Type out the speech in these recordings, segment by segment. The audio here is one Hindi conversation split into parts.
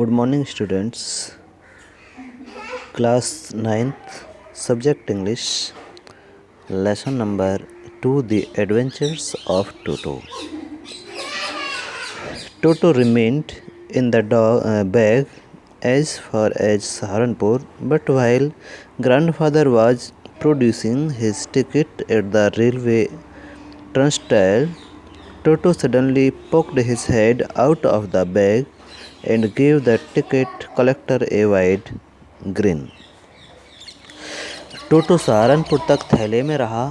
Good morning, students. Class 9th, Subject English, Lesson number 2, The Adventures of Toto. Toto remained in the bag as far as Saharanpur, but while grandfather was producing his ticket at the railway turnstile, Toto suddenly poked his head out of the bag and gave the ticket collector a wide grin. टोटो सहारनपुर तक थैले में रहा,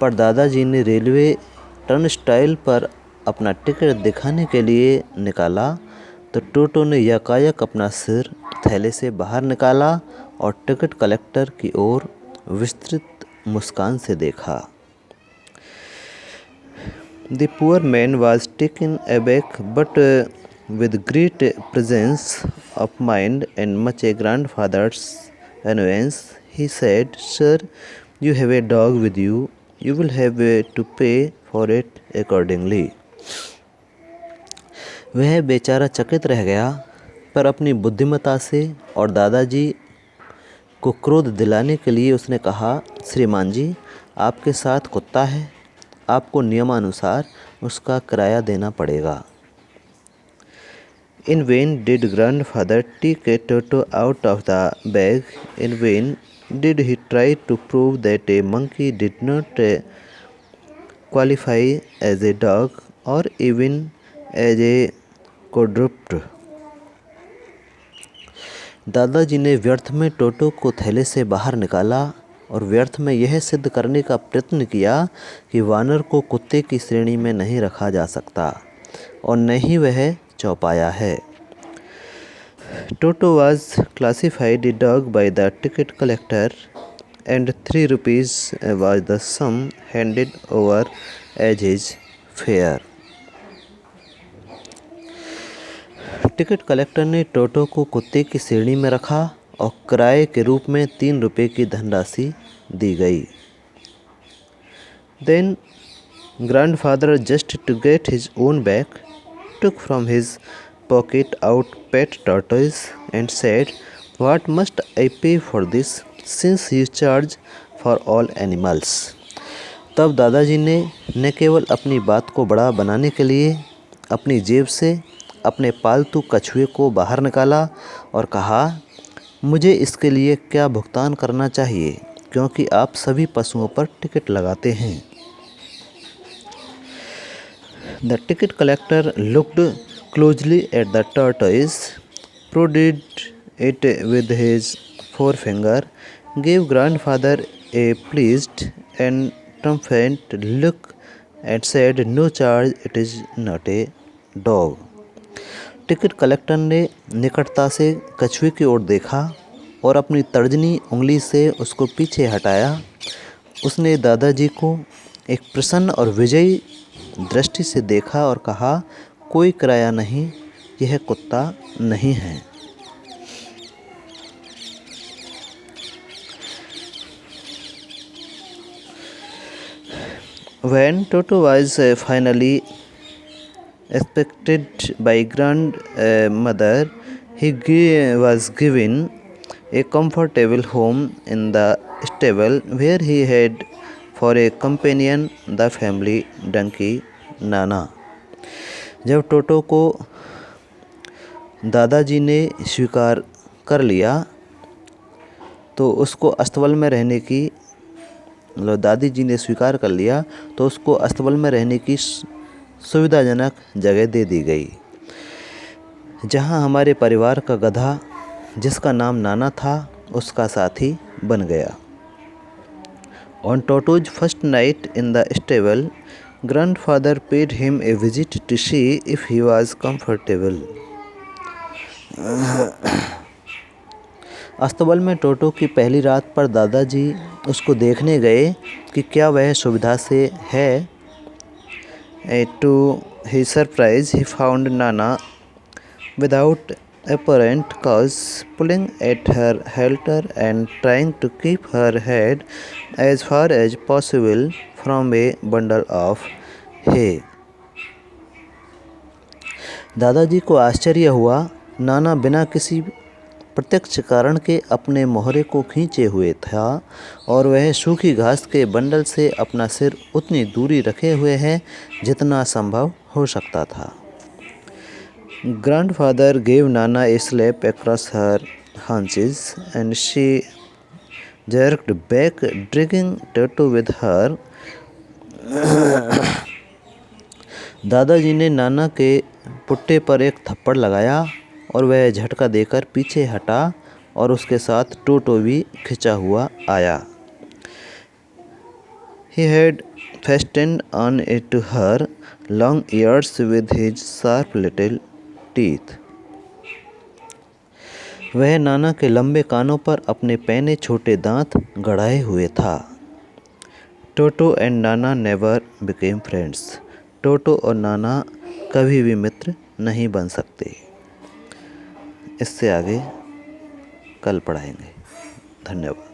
पर दादाजी ने रेलवे टर्नस्टाइल पर अपना टिकट दिखाने के लिए निकाला तो टोटो ने यकायक अपना सिर थैले से बाहर निकाला और टिकट कलेक्टर की ओर विस्तृत मुस्कान से देखा। The poor man was taken aback, but with great presence of mind and much a grandfather's annoyance, he said, "Sir, you have a dog with you. You will have to pay for it accordingly." वह बेचारा चकित रह गया, पर अपनी बुद्धिमत्ता से और दादाजी को क्रोध दिलाने के लिए उसने कहा, श्रीमान जी, आपके साथ कुत्ता है, आपको नियमानुसार उसका किराया देना पड़ेगा। In vain did grandfather take Toto out of the bag. In vain did he try to prove that a monkey did not qualify as a dog or even as a quadruped. दादाजी ने व्यर्थ में टोटो को थैले से बाहर निकाला और व्यर्थ में यह सिद्ध करने का प्रयत्न किया कि वानर को कुत्ते की श्रेणी में नहीं रखा जा सकता और न ही वह चौपाया है। टोटो was classified a dog by the ticket collector and 3 rupees was the sum handed over as his fare. Ticket collector ने टोटो को कुत्ते की श्रेणी में रखा और किराए के रूप में 3 रुपये की धनराशि दी गई। Then grandfather, just to get his own back, took from his pocket out pet tortoise and said, "What must I pay for this, since you charge for all animals?" तब दादाजी ने न केवल अपनी बात को बड़ा बनाने के लिए अपनी जेब से अपने पालतू कछुए को बाहर निकाला और कहा, मुझे इसके लिए क्या भुगतान करना चाहिए, क्योंकि आप सभी पशुओं पर टिकट लगाते हैं। The ticket collector looked closely at the tortoise, prodded it with his forefinger, gave grandfather a pleased and triumphant look and said, "No charge, it is not a dog." Ticket collector ने निकटता से कछुए की ओर देखा और अपनी तर्जनी उंगली से उसको पीछे हटाया। उसने दादाजी को एक प्रसन्न और विजयी दृष्टि से देखा और कहा, कोई किराया नहीं, यह कुत्ता नहीं है। When Toto was finally expected by grandmother, he was given a comfortable home in the stable where he had for a companion the family donkey नाना। जब टोटो को दादाजी ने स्वीकार कर लिया तो उसको अस्तबल में रहने की दादाजी ने स्वीकार कर लिया तो उसको अस्तबल में रहने की सुविधाजनक जगह दे दी गई, जहां हमारे परिवार का गधा जिसका नाम नाना था उसका साथी बन गया। On Toto's first night in the stable, grandfather paid him a visit to see if he was comfortable. अस्तबल में टोटो की पहली रात पर दादाजी उसको देखने गए कि क्या वह सुविधा से है। To his surprise, he found Nana without apparent cause pulling at her halter and trying to keep her head as far as possible from a bundle of hay. दादाजी को आश्चर्य हुआ नाना बिना किसी प्रत्यक्ष कारण के अपने मोहरे को खींचे हुए था और वह सूखी घास के बंडल से अपना सिर उतनी दूरी रखे हुए है जितना संभव हो सकता था। Grandfather gave Nana a slap across her haunches and she jerked back, dragging Toto with her. दादाजी ने नाना के पुट्टे पर एक थप्पड़ लगाया और वह झटका देकर पीछे हटा और उसके साथ टोटो भी खिंचा हुआ आया। He had fastened on it her long ears with his sharp little teeth. वह नाना के लंबे कानों पर अपने पैने छोटे दांत गड़ाए हुए था। टोटो and Nana never became friends. टोटो और नाना कभी भी मित्र नहीं बन सकते। इससे आगे कल पढ़ाएंगे। धन्यवाद।